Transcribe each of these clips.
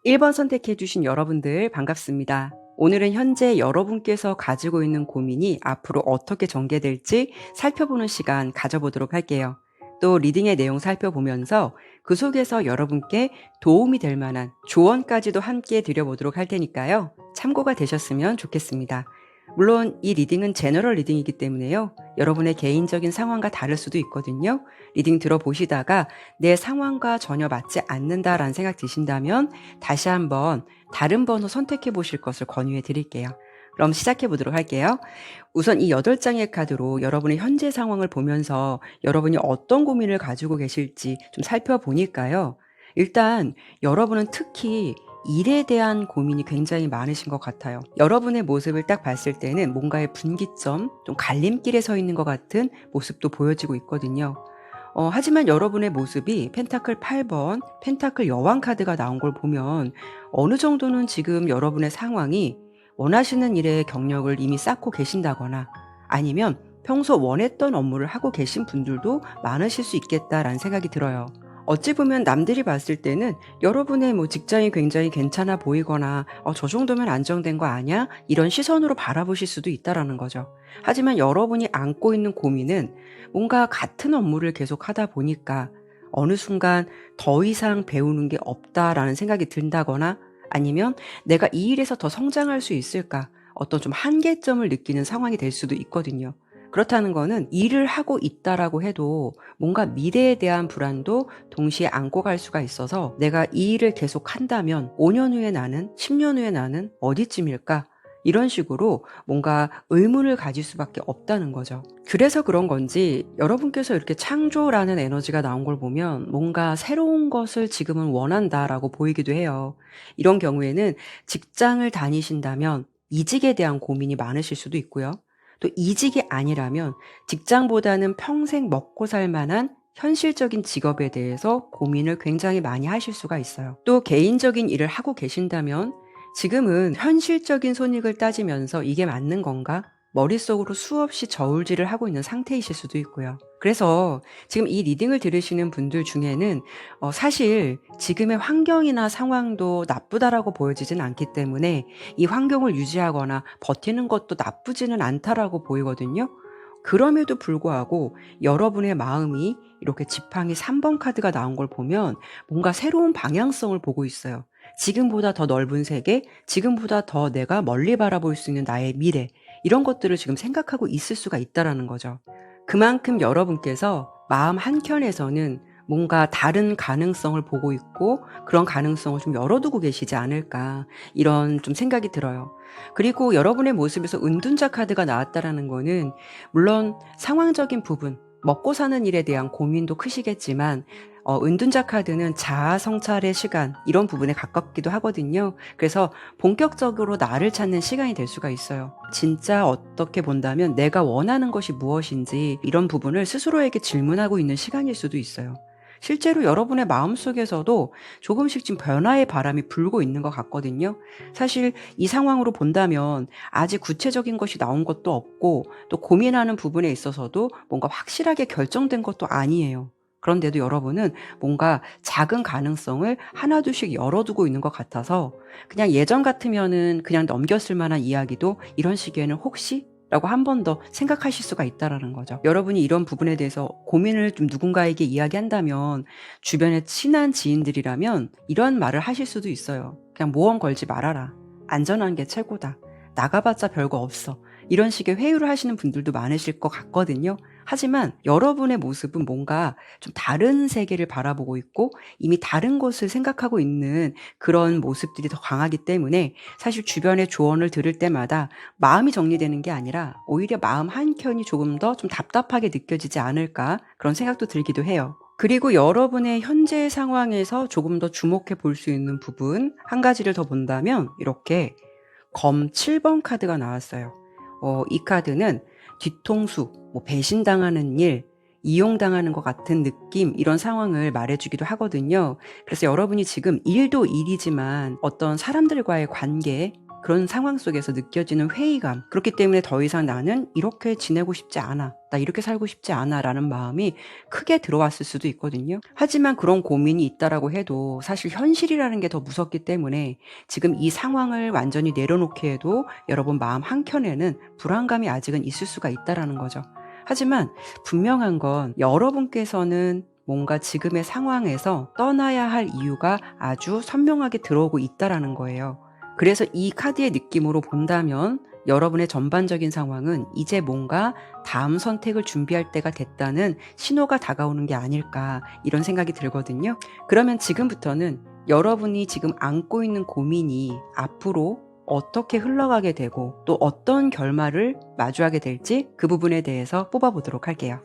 1번 선택해 주신 여러분들 반갑습니다. 오늘은 현재 여러분께서 가지고 있는 고민이 앞으로 어떻게 전개될지 살펴보는 시간 가져보도록 할게요. 또 리딩의 내용 살펴보면서 그 속에서 여러분께 도움이 될 만한 조언까지도 함께 드려보도록 할 테니까요. 참고가 되셨으면 좋겠습니다. 물론 이 리딩은 제너럴 리딩이기 때문에요. 여러분의 개인적인 상황과 다를 수도 있거든요. 리딩 들어보시다가 내 상황과 전혀 맞지 않는다라는 생각 드신다면 다시 한번 다른 번호 선택해 보실 것을 권유해 드릴게요. 그럼 시작해 보도록 할게요. 우선 이 8장의 카드로 여러분의 현재 상황을 보면서 여러분이 어떤 고민을 가지고 계실지 좀 살펴보니까요. 일단 여러분은 특히 일에 대한 고민이 굉장히 많으신 것 같아요. 여러분의 모습을 딱 봤을 때는 뭔가의 분기점, 좀 갈림길에 서 있는 것 같은 모습도 보여지고 있거든요. 하지만 여러분의 모습이 펜타클 8번, 펜타클 여왕 카드가 나온 걸 보면 어느 정도는 지금 여러분의 상황이 원하시는 일의 경력을 이미 쌓고 계신다거나 아니면 평소 원했던 업무를 하고 계신 분들도 많으실 수 있겠다라는 생각이 들어요. 어찌 보면 남들이 봤을 때는 여러분의 직장이 굉장히 괜찮아 보이거나 저 정도면 안정된 거 아니야? 이런 시선으로 바라보실 수도 있다라는 거죠. 하지만 여러분이 안고 있는 고민은 뭔가 같은 업무를 계속 하다 보니까 어느 순간 더 이상 배우는 게 없다라는 생각이 든다거나 아니면 내가 이 일에서 더 성장할 수 있을까? 어떤 좀 한계점을 느끼는 상황이 될 수도 있거든요. 그렇다는 거는 일을 하고 있다라고 해도 뭔가 미래에 대한 불안도 동시에 안고 갈 수가 있어서 내가 이 일을 계속 한다면 5년 후에 나는, 10년 후에 나는 어디쯤일까? 이런 식으로 뭔가 의문을 가질 수밖에 없다는 거죠. 그래서 그런 건지 여러분께서 이렇게 창조라는 에너지가 나온 걸 보면 뭔가 새로운 것을 지금은 원한다라고 보이기도 해요. 이런 경우에는 직장을 다니신다면 이직에 대한 고민이 많으실 수도 있고요. 또 이직이 아니라면 직장보다는 평생 먹고 살 만한 현실적인 직업에 대해서 고민을 굉장히 많이 하실 수가 있어요. 또 개인적인 일을 하고 계신다면 지금은 현실적인 손익을 따지면서 이게 맞는 건가? 머릿속으로 수없이 저울질을 하고 있는 상태이실 수도 있고요. 그래서 지금 이 리딩을 들으시는 분들 중에는 사실 지금의 환경이나 상황도 나쁘다라고 보여지진 않기 때문에 이 환경을 유지하거나 버티는 것도 나쁘지는 않다라고 보이거든요. 그럼에도 불구하고 여러분의 마음이 이렇게 지팡이 3번 카드가 나온 걸 보면 뭔가 새로운 방향성을 보고 있어요. 지금보다 더 넓은 세계, 지금보다 더 내가 멀리 바라볼 수 있는 나의 미래, 이런 것들을 지금 생각하고 있을 수가 있다라는 거죠. 그만큼 여러분께서 마음 한켠에서는 뭔가 다른 가능성을 보고 있고 그런 가능성을 좀 열어두고 계시지 않을까 이런 좀 생각이 들어요. 그리고 여러분의 모습에서 은둔자 카드가 나왔다라는 거는 물론 상황적인 부분, 먹고 사는 일에 대한 고민도 크시겠지만 은둔자 카드는 자아 성찰의 시간 이런 부분에 가깝기도 하거든요. 그래서 본격적으로 나를 찾는 시간이 될 수가 있어요. 진짜 어떻게 본다면 내가 원하는 것이 무엇인지 이런 부분을 스스로에게 질문하고 있는 시간일 수도 있어요. 실제로 여러분의 마음속에서도 조금씩 지금 변화의 바람이 불고 있는 것 같거든요. 사실 이 상황으로 본다면 아직 구체적인 것이 나온 것도 없고 또 고민하는 부분에 있어서도 뭔가 확실하게 결정된 것도 아니에요. 그런데도 여러분은 뭔가 작은 가능성을 하나둘씩 열어두고 있는 것 같아서 그냥 예전 같으면은 그냥 넘겼을 만한 이야기도 이런 시기에는 혹시? 라고 한 번 더 생각하실 수가 있다라는 거죠. 여러분이 이런 부분에 대해서 고민을 좀 누군가에게 이야기한다면 주변에 친한 지인들이라면 이런 말을 하실 수도 있어요. 그냥 모험 걸지 말아라. 안전한 게 최고다. 나가봤자 별거 없어. 이런 식의 회유를 하시는 분들도 많으실 것 같거든요. 하지만 여러분의 모습은 뭔가 좀 다른 세계를 바라보고 있고 이미 다른 것을 생각하고 있는 그런 모습들이 더 강하기 때문에 사실 주변의 조언을 들을 때마다 마음이 정리되는 게 아니라 오히려 마음 한켠이 조금 더 좀 답답하게 느껴지지 않을까 그런 생각도 들기도 해요. 그리고 여러분의 현재 상황에서 조금 더 주목해 볼 수 있는 부분 한 가지를 더 본다면 이렇게 검 7번 카드가 나왔어요. 이 카드는 뒤통수, 배신당하는 일, 이용당하는 것 같은 느낌 이런 상황을 말해주기도 하거든요. 그래서 여러분이 지금 일도 일이지만 어떤 사람들과의 관계 그런 상황 속에서 느껴지는 회의감, 그렇기 때문에 더 이상 나는 이렇게 지내고 싶지 않아, 나 이렇게 살고 싶지 않아 라는 마음이 크게 들어왔을 수도 있거든요. 하지만 그런 고민이 있다라고 해도 사실 현실이라는 게 더 무섭기 때문에 지금 이 상황을 완전히 내려놓게 해도 여러분 마음 한켠에는 불안감이 아직은 있을 수가 있다라는 거죠. 하지만 분명한 건 여러분께서는 뭔가 지금의 상황에서 떠나야 할 이유가 아주 선명하게 들어오고 있다라는 거예요. 그래서 이 카드의 느낌으로 본다면 여러분의 전반적인 상황은 이제 뭔가 다음 선택을 준비할 때가 됐다는 신호가 다가오는 게 아닐까, 이런 생각이 들거든요. 그러면 지금부터는 여러분이 지금 안고 있는 고민이 앞으로 어떻게 흘러가게 되고 또 어떤 결말을 마주하게 될지 그 부분에 대해서 뽑아보도록 할게요.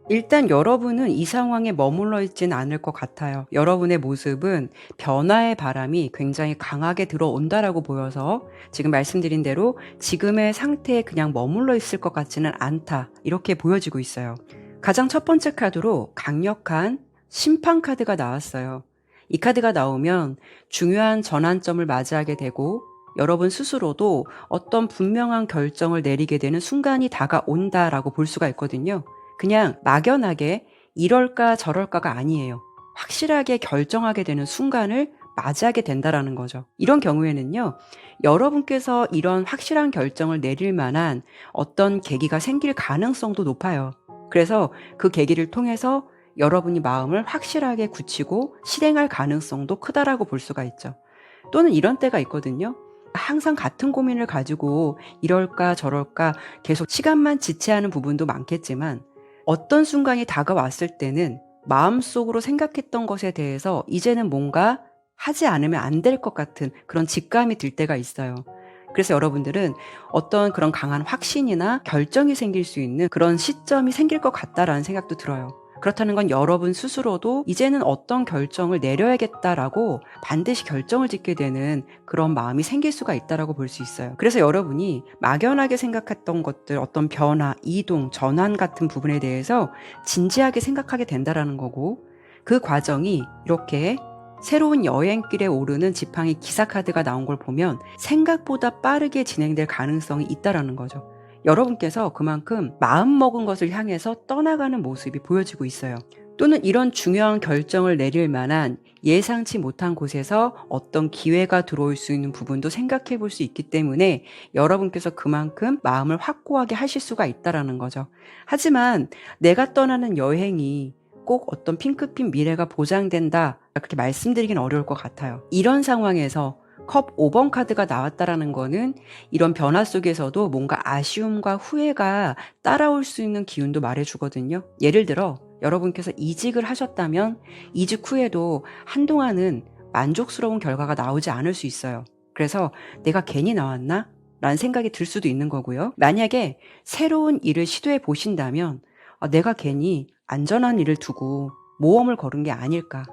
일단 여러분은 이 상황에 머물러 있지는 않을 것 같아요. 여러분의 모습은 변화의 바람이 굉장히 강하게 들어온다라고 보여서 지금 말씀드린 대로 지금의 상태에 그냥 머물러 있을 것 같지는 않다, 이렇게 보여지고 있어요. 가장 첫 번째 카드로 강력한 심판 카드가 나왔어요. 이 카드가 나오면 중요한 전환점을 맞이하게 되고 여러분 스스로도 어떤 분명한 결정을 내리게 되는 순간이 다가온다라고 볼 수가 있거든요. 그냥 막연하게 이럴까 저럴까가 아니에요. 확실하게 결정하게 되는 순간을 맞이하게 된다라는 거죠. 이런 경우에는요, 여러분께서 이런 확실한 결정을 내릴 만한 어떤 계기가 생길 가능성도 높아요. 그래서 그 계기를 통해서 여러분이 마음을 확실하게 굳히고 실행할 가능성도 크다라고 볼 수가 있죠. 또는 이런 때가 있거든요. 항상 같은 고민을 가지고 이럴까 저럴까 계속 시간만 지체하는 부분도 많겠지만 어떤 순간이 다가왔을 때는 마음속으로 생각했던 것에 대해서 이제는 뭔가 하지 않으면 안 될 것 같은 그런 직감이 들 때가 있어요. 그래서 여러분들은 어떤 그런 강한 확신이나 결정이 생길 수 있는 그런 시점이 생길 것 같다라는 생각도 들어요. 그렇다는 건 여러분 스스로도 이제는 어떤 결정을 내려야겠다라고 반드시 결정을 짓게 되는 그런 마음이 생길 수가 있다라고 볼 수 있어요. 그래서 여러분이 막연하게 생각했던 것들, 어떤 변화, 이동, 전환 같은 부분에 대해서 진지하게 생각하게 된다라는 거고, 그 과정이 이렇게 새로운 여행길에 오르는 지팡이 기사 카드가 나온 걸 보면 생각보다 빠르게 진행될 가능성이 있다라는 거죠. 여러분께서 그만큼 마음먹은 것을 향해서 떠나가는 모습이 보여지고 있어요. 또는 이런 중요한 결정을 내릴 만한 예상치 못한 곳에서 어떤 기회가 들어올 수 있는 부분도 생각해 볼 수 있기 때문에 여러분께서 그만큼 마음을 확고하게 하실 수가 있다라는 거죠. 하지만 내가 떠나는 여행이 꼭 어떤 핑크빛 미래가 보장된다, 그렇게 말씀드리긴 어려울 것 같아요. 이런 상황에서 컵 5번 카드가 나왔다라는 거는 이런 변화 속에서도 뭔가 아쉬움과 후회가 따라올 수 있는 기운도 말해주거든요. 예를 들어 여러분께서 이직을 하셨다면 이직 후에도 한동안은 만족스러운 결과가 나오지 않을 수 있어요. 그래서 내가 괜히 나왔나? 라는 생각이 들 수도 있는 거고요. 만약에 새로운 일을 시도해 보신다면 내가 괜히 안전한 일을 두고 모험을 걸은 게 아닐까,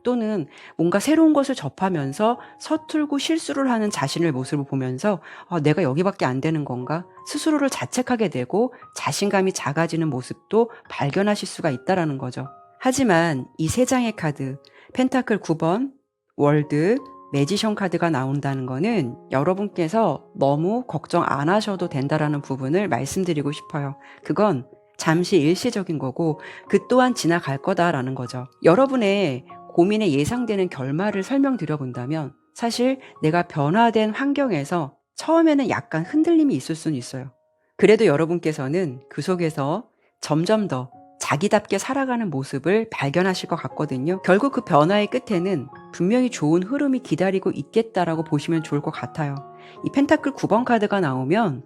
또는 뭔가 새로운 것을 접하면서 서툴고 실수를 하는 자신의 모습을 보면서 내가 여기밖에 안 되는 건가? 스스로를 자책하게 되고 자신감이 작아지는 모습도 발견하실 수가 있다는 거죠. 하지만 이 세 장의 카드, 펜타클 9번, 월드, 매지션 카드가 나온다는 거는 여러분께서 너무 걱정 안 하셔도 된다라는 부분을 말씀드리고 싶어요. 그건 잠시 일시적인 거고 그 또한 지나갈 거다라는 거죠. 여러분의 고민에 예상되는 결말을 설명드려 본다면 사실 내가 변화된 환경에서 처음에는 약간 흔들림이 있을 수는 있어요. 그래도 여러분께서는 그 속에서 점점 더 자기답게 살아가는 모습을 발견하실 것 같거든요. 결국 그 변화의 끝에는 분명히 좋은 흐름이 기다리고 있겠다라고 보시면 좋을 것 같아요. 이 펜타클 9번 카드가 나오면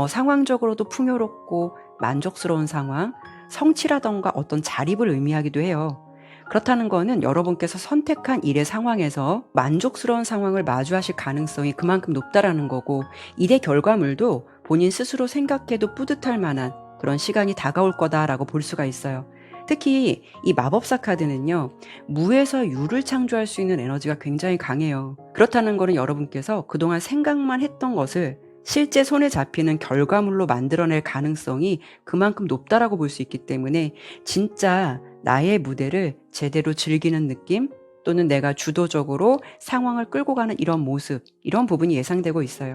상황적으로도 풍요롭고 만족스러운 상황, 성취라던가 어떤 자립을 의미하기도 해요. 그렇다는 거는 여러분께서 선택한 일의 상황에서 만족스러운 상황을 마주하실 가능성이 그만큼 높다라는 거고, 일의 결과물도 본인 스스로 생각해도 뿌듯할 만한 그런 시간이 다가올 거다라고 볼 수가 있어요. 특히 이 마법사 카드는요, 무에서 유를 창조할 수 있는 에너지가 굉장히 강해요. 그렇다는 거는 여러분께서 그동안 생각만 했던 것을 실제 손에 잡히는 결과물로 만들어낼 가능성이 그만큼 높다라고 볼 수 있기 때문에 진짜 나의 무대를 제대로 즐기는 느낌, 또는 내가 주도적으로 상황을 끌고 가는 이런 모습, 이런 부분이 예상되고 있어요.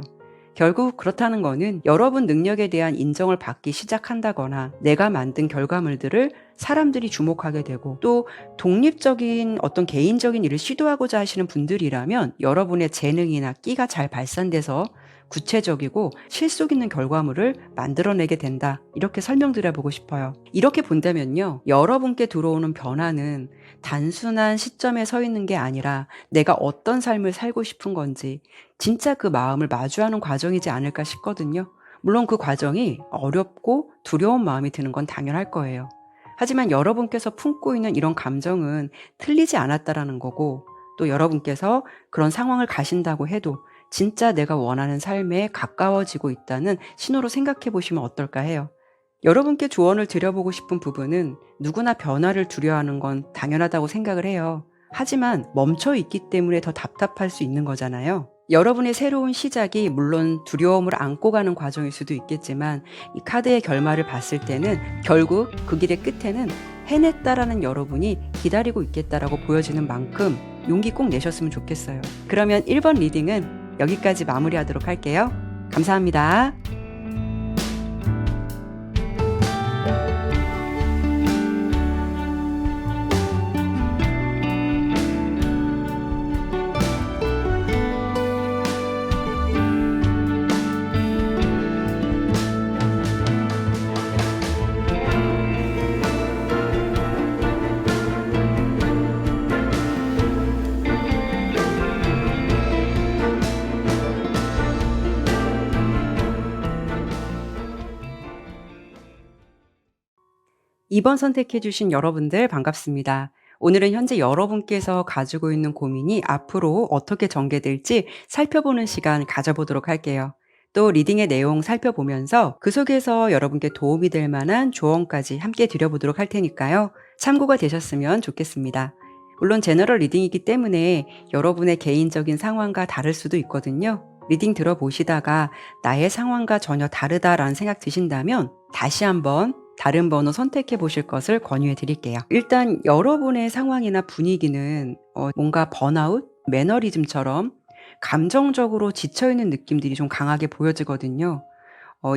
결국 그렇다는 거는 여러분 능력에 대한 인정을 받기 시작한다거나 내가 만든 결과물들을 사람들이 주목하게 되고, 또 독립적인 어떤 개인적인 일을 시도하고자 하시는 분들이라면 여러분의 재능이나 끼가 잘 발산돼서 구체적이고 실속 있는 결과물을 만들어내게 된다, 이렇게 설명드려보고 싶어요. 이렇게 본다면요, 여러분께 들어오는 변화는 단순한 시점에 서 있는 게 아니라 내가 어떤 삶을 살고 싶은 건지 진짜 그 마음을 마주하는 과정이지 않을까 싶거든요. 물론 그 과정이 어렵고 두려운 마음이 드는 건 당연할 거예요. 하지만 여러분께서 품고 있는 이런 감정은 틀리지 않았다라는 거고, 또 여러분께서 그런 상황을 가신다고 해도 진짜 내가 원하는 삶에 가까워지고 있다는 신호로 생각해 보시면 어떨까 해요. 여러분께 조언을 드려보고 싶은 부분은, 누구나 변화를 두려워하는 건 당연하다고 생각을 해요. 하지만 멈춰 있기 때문에 더 답답할 수 있는 거잖아요. 여러분의 새로운 시작이 물론 두려움을 안고 가는 과정일 수도 있겠지만, 이 카드의 결말을 봤을 때는 결국 그 길의 끝에는 해냈다라는 여러분이 기다리고 있겠다라고 보여지는 만큼 용기 꼭 내셨으면 좋겠어요. 그러면 1번 리딩은 여기까지 마무리하도록 할게요. 감사합니다. 이번 선택해주신 여러분들 반갑습니다. 오늘은 현재 여러분께서 가지고 있는 고민이 앞으로 어떻게 전개될지 살펴보는 시간 가져보도록 할게요. 또 리딩의 내용 살펴보면서 그 속에서 여러분께 도움이 될 만한 조언까지 함께 드려보도록 할 테니까요. 참고가 되셨으면 좋겠습니다. 물론 제너럴 리딩이기 때문에 여러분의 개인적인 상황과 다를 수도 있거든요. 리딩 들어보시다가 나의 상황과 전혀 다르다라는 생각 드신다면 다시 한번 다른 번호 선택해 보실 것을 권유해 드릴게요. 일단 여러분의 상황이나 분위기는 뭔가 번아웃, 매너리즘처럼 감정적으로 지쳐있는 느낌들이 좀 강하게 보여지거든요.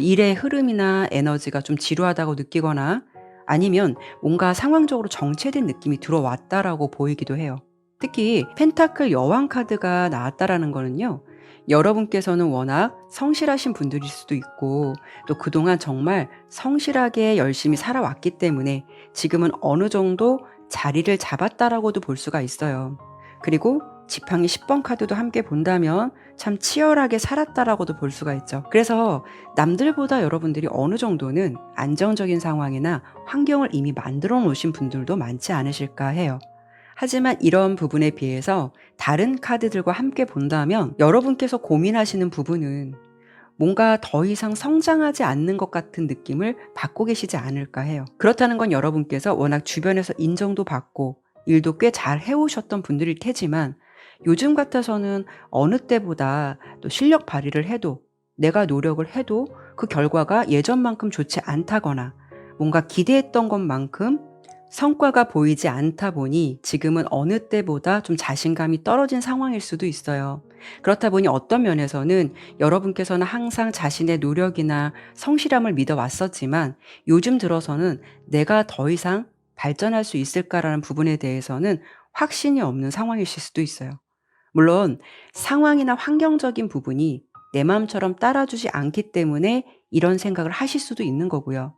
일의 흐름이나 에너지가 좀 지루하다고 느끼거나, 아니면 뭔가 상황적으로 정체된 느낌이 들어왔다라고 보이기도 해요. 특히 펜타클 여왕 카드가 나왔다라는 거는요, 여러분께서는 워낙 성실하신 분들일 수도 있고, 또 그동안 정말 성실하게 열심히 살아왔기 때문에 지금은 어느 정도 자리를 잡았다라고도 볼 수가 있어요. 그리고 지팡이 10번 카드도 함께 본다면 참 치열하게 살았다라고도 볼 수가 있죠. 그래서 남들보다 여러분들이 어느 정도는 안정적인 상황이나 환경을 이미 만들어 놓으신 분들도 많지 않으실까 해요. 하지만 이런 부분에 비해서 다른 카드들과 함께 본다면 여러분께서 고민하시는 부분은 뭔가 더 이상 성장하지 않는 것 같은 느낌을 받고 계시지 않을까 해요. 그렇다는 건 여러분께서 워낙 주변에서 인정도 받고 일도 꽤 잘 해오셨던 분들일 테지만, 요즘 같아서는 어느 때보다 또 실력 발휘를 해도, 내가 노력을 해도 그 결과가 예전만큼 좋지 않다거나, 뭔가 기대했던 것만큼 성과가 보이지 않다 보니 지금은 어느 때보다 좀 자신감이 떨어진 상황일 수도 있어요. 그렇다 보니 어떤 면에서는 여러분께서는 항상 자신의 노력이나 성실함을 믿어왔었지만, 요즘 들어서는 내가 더 이상 발전할 수 있을까라는 부분에 대해서는 확신이 없는 상황이실 수도 있어요. 물론 상황이나 환경적인 부분이 내 마음처럼 따라주지 않기 때문에 이런 생각을 하실 수도 있는 거고요.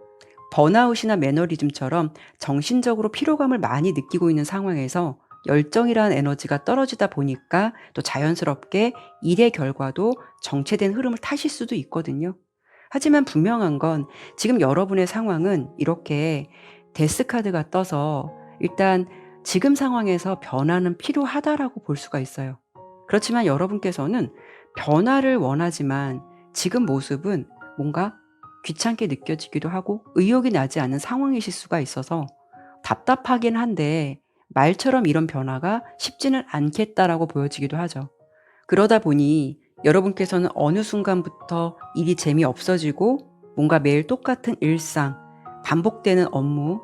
번아웃이나 매너리즘처럼 정신적으로 피로감을 많이 느끼고 있는 상황에서 열정이라는 에너지가 떨어지다 보니까 또 자연스럽게 일의 결과도 정체된 흐름을 타실 수도 있거든요. 하지만 분명한 건 지금 여러분의 상황은 이렇게 데스카드가 떠서 일단 지금 상황에서 변화는 필요하다라고 볼 수가 있어요. 그렇지만 여러분께서는 변화를 원하지만 지금 모습은 뭔가 귀찮게 느껴지기도 하고 의욕이 나지 않는 상황이실 수가 있어서 답답하긴 한데 말처럼 이런 변화가 쉽지는 않겠다라고 보여지기도 하죠. 그러다 보니 여러분께서는 어느 순간부터 일이 재미없어지고 뭔가 매일 똑같은 일상, 반복되는 업무,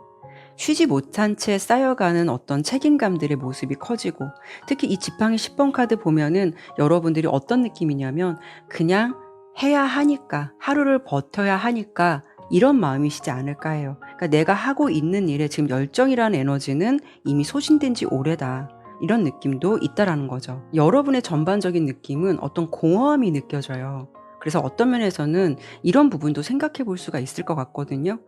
쉬지 못한 채 쌓여가는 어떤 책임감들의 모습이 커지고, 특히 이 지팡이 10번 카드 보면은 여러분들이 어떤 느낌이냐면 그냥 해야 하니까, 하루를 버텨야 하니까 이런 마음이시지 않을까 해요. 그러니까 내가 하고 있는 일에 지금 열정이라는 에너지는 이미 소진된 지 오래다. 이런 느낌도 있다라는 거죠. 여러분의 전반적인 느낌은 어떤 공허함이 느껴져요. 그래서 어떤 면에서는 이런 부분도 생각해 볼 수가 있을 것 같거든요.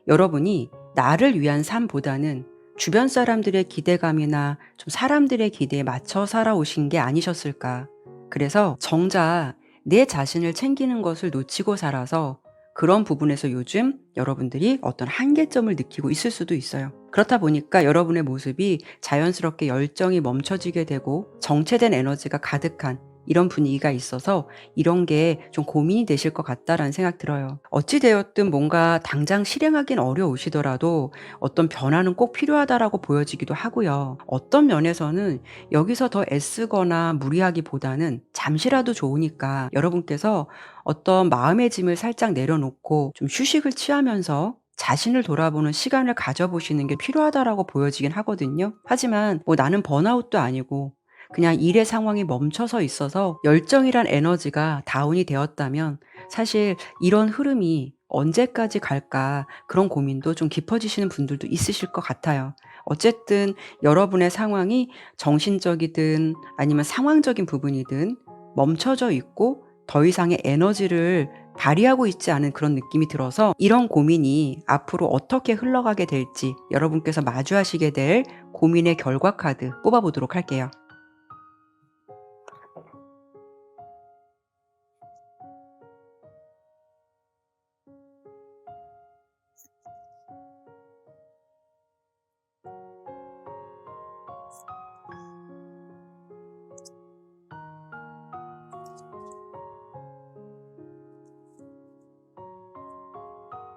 여러분이 나를 위한 삶보다는 주변 사람들의 기대감이나 좀 사람들의 기대에 맞춰 살아오신 게 아니셨을까. 그래서 정작 내 자신을 챙기는 것을 놓치고 살아서 그런 부분에서 요즘 여러분들이 어떤 한계점을 느끼고 있을 수도 있어요. 그렇다 보니까 여러분의 모습이 자연스럽게 열정이 멈춰지게 되고 정체된 에너지가 가득한 이런 분위기가 있어서 이런 게 좀 고민이 되실 것 같다라는 생각 들어요. 어찌 되었든 뭔가 당장 실행하긴 어려우시더라도 어떤 변화는 꼭 필요하다라고 보여지기도 하고요. 어떤 면에서는 여기서 더 애쓰거나 무리하기보다는 잠시라도 좋으니까 여러분께서 어떤 마음의 짐을 살짝 내려놓고 좀 휴식을 취하면서 자신을 돌아보는 시간을 가져보시는 게 필요하다라고 보여지긴 하거든요. 하지만 뭐 나는 번아웃도 아니고 그냥 일의 상황이 멈춰서 있어서 열정이란 에너지가 다운이 되었다면 사실 이런 흐름이 언제까지 갈까 그런 고민도 좀 깊어지시는 분들도 있으실 것 같아요. 어쨌든 여러분의 상황이 정신적이든 아니면 상황적인 부분이든 멈춰져 있고 더 이상의 에너지를 발휘하고 있지 않은 그런 느낌이 들어서 이런 고민이 앞으로 어떻게 흘러가게 될지 여러분께서 마주하시게 될 고민의 결과 카드 뽑아보도록 할게요.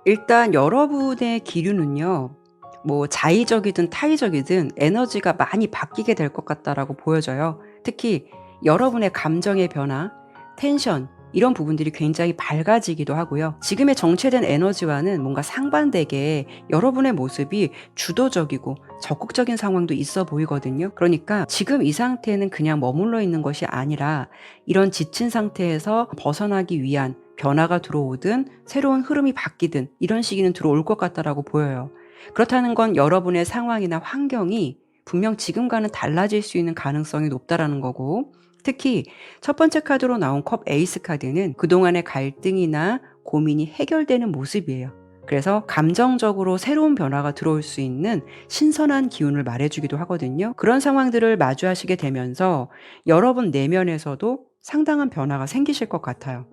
일단 여러분의 기류는요. 뭐 자의적이든 타의적이든 에너지가 많이 바뀌게 될 것 같다라고 보여져요. 특히 여러분의 감정의 변화, 텐션 이런 부분들이 굉장히 밝아지기도 하고요. 지금의 정체된 에너지와는 뭔가 상반되게 여러분의 모습이 주도적이고 적극적인 상황도 있어 보이거든요. 그러니까 지금 이 상태는 그냥 머물러 있는 것이 아니라 이런 지친 상태에서 벗어나기 위한 변화가 들어오든 새로운 흐름이 바뀌든 이런 시기는 들어올 것 같다라고 보여요. 그렇다는 건 여러분의 상황이나 환경이 분명 지금과는 달라질 수 있는 가능성이 높다라는 거고, 특히 첫 번째 카드로 나온 컵 에이스 카드는 그동안의 갈등이나 고민이 해결되는 모습이에요. 그래서 감정적으로 새로운 변화가 들어올 수 있는 신선한 기운을 말해주기도 하거든요. 그런 상황들을 마주하시게 되면서 여러분 내면에서도 상당한 변화가 생기실 것 같아요.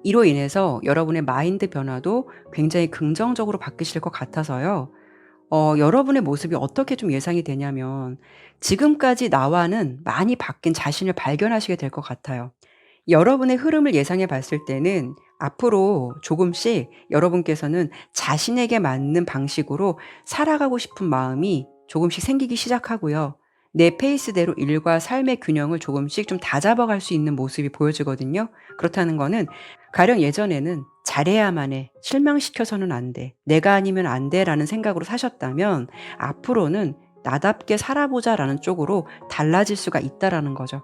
이로 인해서 여러분의 마인드 변화도 굉장히 긍정적으로 바뀌실 것 같아서요. 여러분의 모습이 어떻게 좀 예상이 되냐면 지금까지 나와는 많이 바뀐 자신을 발견하시게 될 것 같아요. 여러분의 흐름을 예상해 봤을 때는 앞으로 조금씩 여러분께서는 자신에게 맞는 방식으로 살아가고 싶은 마음이 조금씩 생기기 시작하고요. 내 페이스대로 일과 삶의 균형을 조금씩 좀 다잡아갈 수 있는 모습이 보여지거든요. 그렇다는 거는 가령 예전에는 잘해야만 해, 실망시켜서는 안 돼, 내가 아니면 안 돼라는 생각으로 사셨다면 앞으로는 나답게 살아보자라는 쪽으로 달라질 수가 있다라는 거죠.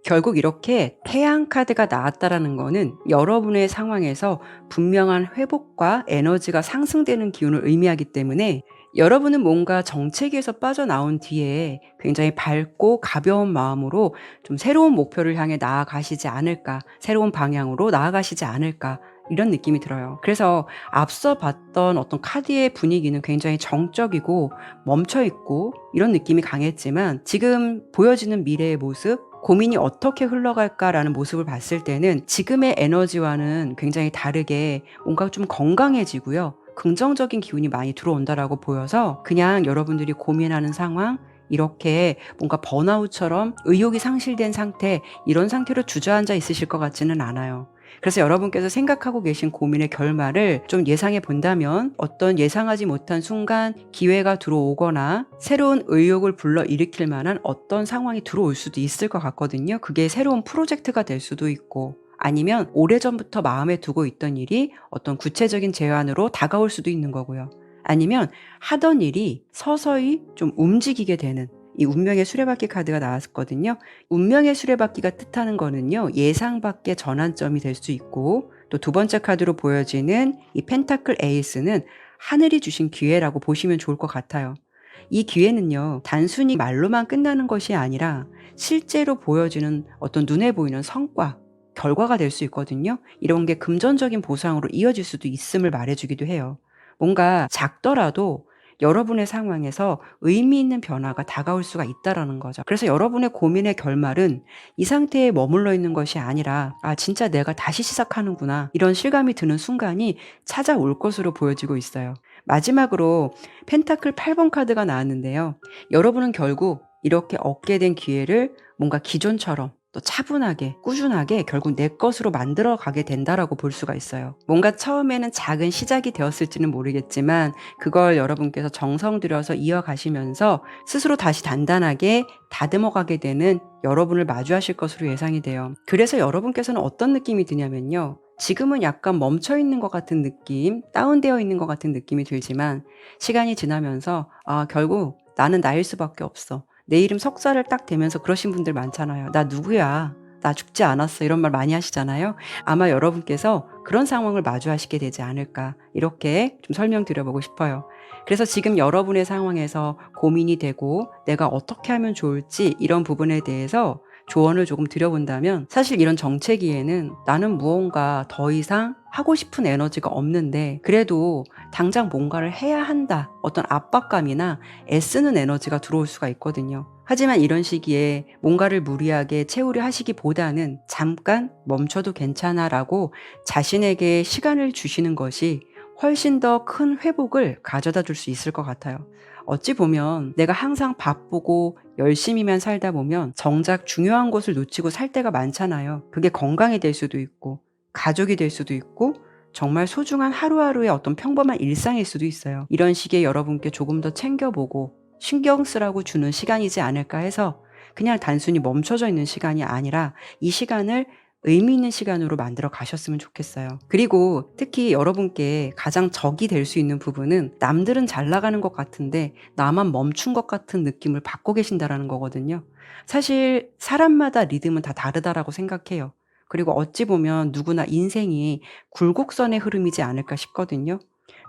결국 이렇게 태양 카드가 나왔다라는 거는 여러분의 상황에서 분명한 회복과 에너지가 상승되는 기운을 의미하기 때문에 여러분은 뭔가 정체기에서 빠져나온 뒤에 굉장히 밝고 가벼운 마음으로 좀 새로운 목표를 향해 나아가시지 않을까, 새로운 방향으로 나아가시지 않을까, 이런 느낌이 들어요. 그래서 앞서 봤던 어떤 카드의 분위기는 굉장히 정적이고 멈춰있고 이런 느낌이 강했지만 지금 보여지는 미래의 모습, 고민이 어떻게 흘러갈까라는 모습을 봤을 때는 지금의 에너지와는 굉장히 다르게 뭔가 좀 건강해지고요. 긍정적인 기운이 많이 들어온다라고 보여서 그냥 여러분들이 고민하는 상황, 이렇게 뭔가 번아웃처럼 의욕이 상실된 상태, 이런 상태로 주저앉아 있으실 것 같지는 않아요. 그래서 여러분께서 생각하고 계신 고민의 결말을 좀 예상해 본다면 어떤 예상하지 못한 순간 기회가 들어오거나 새로운 의욕을 불러일으킬 만한 어떤 상황이 들어올 수도 있을 것 같거든요. 그게 새로운 프로젝트가 될 수도 있고 아니면 오래전부터 마음에 두고 있던 일이 어떤 구체적인 제안으로 다가올 수도 있는 거고요. 아니면 하던 일이 서서히 좀 움직이게 되는 이 운명의 수레바퀴 카드가 나왔거든요. 운명의 수레바퀴가 뜻하는 거는요, 예상 밖의 전환점이 될 수 있고 또 두 번째 카드로 보여지는 이 펜타클 에이스는 하늘이 주신 기회라고 보시면 좋을 것 같아요. 이 기회는요, 단순히 말로만 끝나는 것이 아니라 실제로 보여지는 어떤 눈에 보이는 성과, 결과가 될 수 있거든요. 이런 게 금전적인 보상으로 이어질 수도 있음을 말해주기도 해요. 뭔가 작더라도 여러분의 상황에서 의미 있는 변화가 다가올 수가 있다라는 거죠. 그래서 여러분의 고민의 결말은 이 상태에 머물러 있는 것이 아니라 아 진짜 내가 다시 시작하는구나 이런 실감이 드는 순간이 찾아올 것으로 보여지고 있어요. 마지막으로 펜타클 8번 카드가 나왔는데요. 여러분은 결국 이렇게 얻게 된 기회를 뭔가 기존처럼 또 차분하게 꾸준하게 결국 내 것으로 만들어 가게 된다라고 볼 수가 있어요. 뭔가 처음에는 작은 시작이 되었을지는 모르겠지만 그걸 여러분께서 정성 들여서 이어가시면서 스스로 다시 단단하게 다듬어 가게 되는 여러분을 마주하실 것으로 예상이 돼요. 그래서 여러분께서는 어떤 느낌이 드냐면요. 지금은 약간 멈춰 있는 것 같은 느낌, 다운되어 있는 것 같은 느낌이 들지만 시간이 지나면서 아, 결국 나는 나일 수밖에 없어. 내 이름 석자를 딱 대면서 그러신 분들 많잖아요. 나 누구야? 나 죽지 않았어. 이런 말 많이 하시잖아요. 아마 여러분께서 그런 상황을 마주하시게 되지 않을까. 이렇게 좀 설명드려보고 싶어요. 그래서 지금 여러분의 상황에서 고민이 되고 내가 어떻게 하면 좋을지 이런 부분에 대해서 조언을 조금 드려본다면 사실 이런 정체기에는 나는 무언가 더 이상 하고 싶은 에너지가 없는데 그래도 당장 뭔가를 해야 한다. 어떤 압박감이나 애쓰는 에너지가 들어올 수가 있거든요. 하지만 이런 시기에 뭔가를 무리하게 채우려 하시기보다는 잠깐 멈춰도 괜찮아라고 자신에게 시간을 주시는 것이 훨씬 더 큰 회복을 가져다 줄 수 있을 것 같아요. 어찌 보면 내가 항상 바쁘고 열심히만 살다 보면 정작 중요한 것을 놓치고 살 때가 많잖아요. 그게 건강이 될 수도 있고 가족이 될 수도 있고 정말 소중한 하루하루의 어떤 평범한 일상일 수도 있어요. 이런 시기에 여러분께 조금 더 챙겨보고 신경 쓰라고 주는 시간이지 않을까 해서 그냥 단순히 멈춰져 있는 시간이 아니라 이 시간을 의미 있는 시간으로 만들어 가셨으면 좋겠어요. 그리고 특히 여러분께 가장 적이 될 수 있는 부분은 남들은 잘 나가는 것 같은데 나만 멈춘 것 같은 느낌을 받고 계신다라는 거거든요. 사실 사람마다 리듬은 다 다르다라고 생각해요. 그리고 어찌 보면 누구나 인생이 굴곡선의 흐름이지 않을까 싶거든요.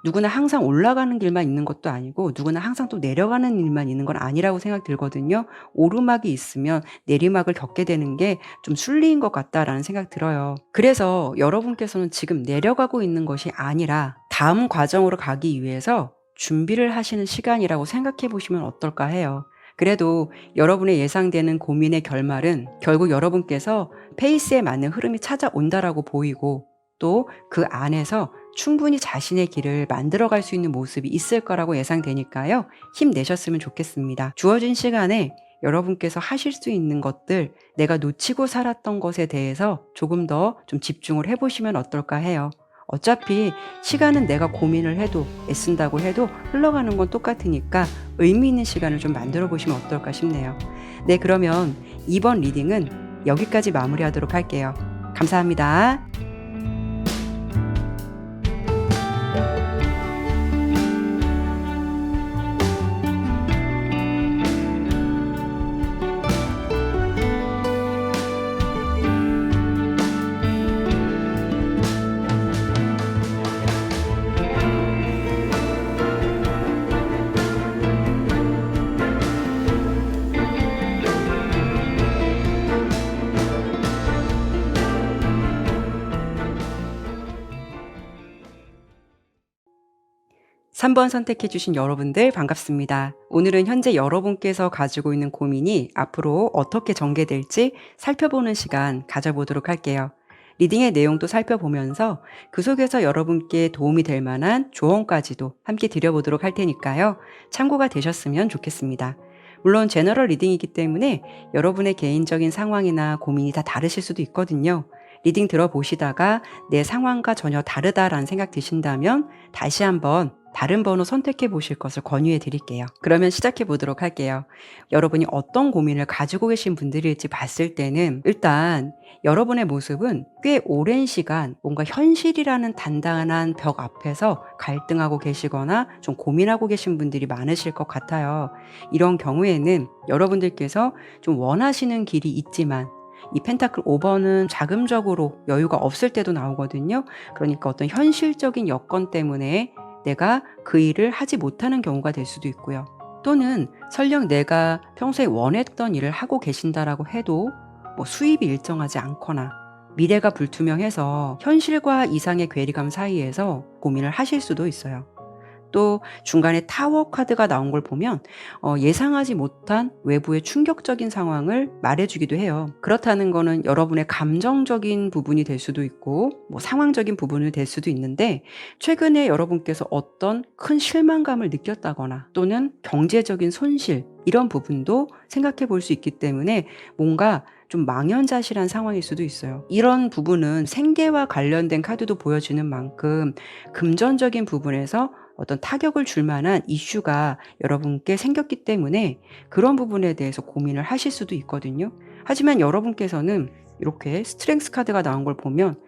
누구나 항상 올라가는 길만 있는 것도 아니고 누구나 항상 또 내려가는 일만 있는 건 아니라고 생각 들거든요. 오르막이 있으면 내리막을 겪게 되는 게 좀 순리인 것 같다라는 생각 들어요. 그래서 여러분께서는 지금 내려가고 있는 것이 아니라 다음 과정으로 가기 위해서 준비를 하시는 시간이라고 생각해 보시면 어떨까 해요. 그래도 여러분의 예상되는 고민의 결말은 결국 여러분께서 페이스에 맞는 흐름이 찾아온다라고 보이고 또 그 안에서 충분히 자신의 길을 만들어갈 수 있는 모습이 있을 거라고 예상되니까요. 힘내셨으면 좋겠습니다. 주어진 시간에 여러분께서 하실 수 있는 것들, 내가 놓치고 살았던 것에 대해서 조금 더 좀 집중을 해보시면 어떨까 해요. 어차피 시간은 내가 고민을 해도 애쓴다고 해도 흘러가는 건 똑같으니까 의미 있는 시간을 좀 만들어 보시면 어떨까 싶네요. 네, 그러면 이번 리딩은 여기까지 마무리하도록 할게요. 감사합니다. 3번 선택해 주신 여러분들 반갑습니다. 오늘은 현재 여러분께서 가지고 있는 고민이 앞으로 어떻게 전개될지 살펴보는 시간 가져보도록 할게요. 리딩의 내용도 살펴보면서 그 속에서 여러분께 도움이 될 만한 조언까지도 함께 드려보도록 할 테니까요. 참고가 되셨으면 좋겠습니다. 물론 제너럴 리딩이기 때문에 여러분의 개인적인 상황이나 고민이 다 다르실 수도 있거든요. 리딩 들어보시다가 내 상황과 전혀 다르다라는 생각 드신다면 다시 한번 다른 번호 선택해 보실 것을 권유해 드릴게요. 그러면 시작해 보도록 할게요. 여러분이 어떤 고민을 가지고 계신 분들일지 봤을 때는 일단 여러분의 모습은 꽤 오랜 시간 뭔가 현실이라는 단단한 벽 앞에서 갈등하고 계시거나 좀 고민하고 계신 분들이 많으실 것 같아요. 이런 경우에는 여러분들께서 좀 원하시는 길이 있지만 이 펜타클 오버는 자금적으로 여유가 없을 때도 나오거든요. 그러니까 어떤 현실적인 여건 때문에 내가 그 일을 하지 못하는 경우가 될 수도 있고요. 또는 설령 내가 평소에 원했던 일을 하고 계신다라고 해도 뭐 수입이 일정하지 않거나 미래가 불투명해서 현실과 이상의 괴리감 사이에서 고민을 하실 수도 있어요. 또 중간에 타워 카드가 나온 걸 보면 예상하지 못한 외부의 충격적인 상황을 말해주기도 해요. 그렇다는 거는 여러분의 감정적인 부분이 될 수도 있고 뭐 상황적인 부분이 될 수도 있는데 최근에 여러분께서 어떤 큰 실망감을 느꼈다거나 또는 경제적인 손실 이런 부분도 생각해 볼 수 있기 때문에 뭔가 좀 망연자실한 상황일 수도 있어요. 이런 부분은 생계와 관련된 카드도 보여주는 만큼 금전적인 부분에서 어떤 타격을 줄 만한 이슈가 여러분께 생겼기 때문에 그런 부분에 대해서 고민을 하실 수도 있거든요. 하지만 여러분께서는 이렇게 스트렝스 카드가 나온 걸 보면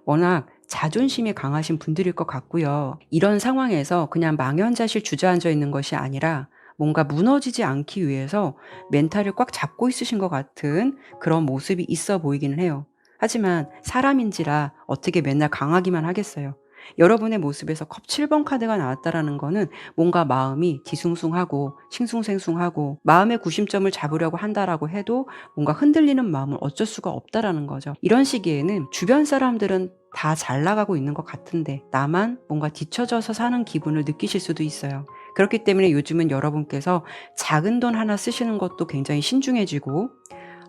워낙 자존심이 강하신 분들일 것 같고요. 이런 상황에서 그냥 망연자실 주저앉아 있는 것이 아니라 뭔가 무너지지 않기 위해서 멘탈을 꽉 잡고 있으신 것 같은 그런 모습이 있어 보이기는 해요. 하지만 사람인지라 어떻게 맨날 강하기만 하겠어요. 여러분의 모습에서 컵 7번 카드가 나왔다라는 거는 뭔가 마음이 뒤숭숭하고 싱숭생숭하고 마음의 구심점을 잡으려고 한다라고 해도 뭔가 흔들리는 마음을 어쩔 수가 없다라는 거죠. 이런 시기에는 주변 사람들은 다 잘 나가고 있는 것 같은데 나만 뭔가 뒤처져서 사는 기분을 느끼실 수도 있어요. 그렇기 때문에 요즘은 여러분께서 작은 돈 하나 쓰시는 것도 굉장히 신중해지고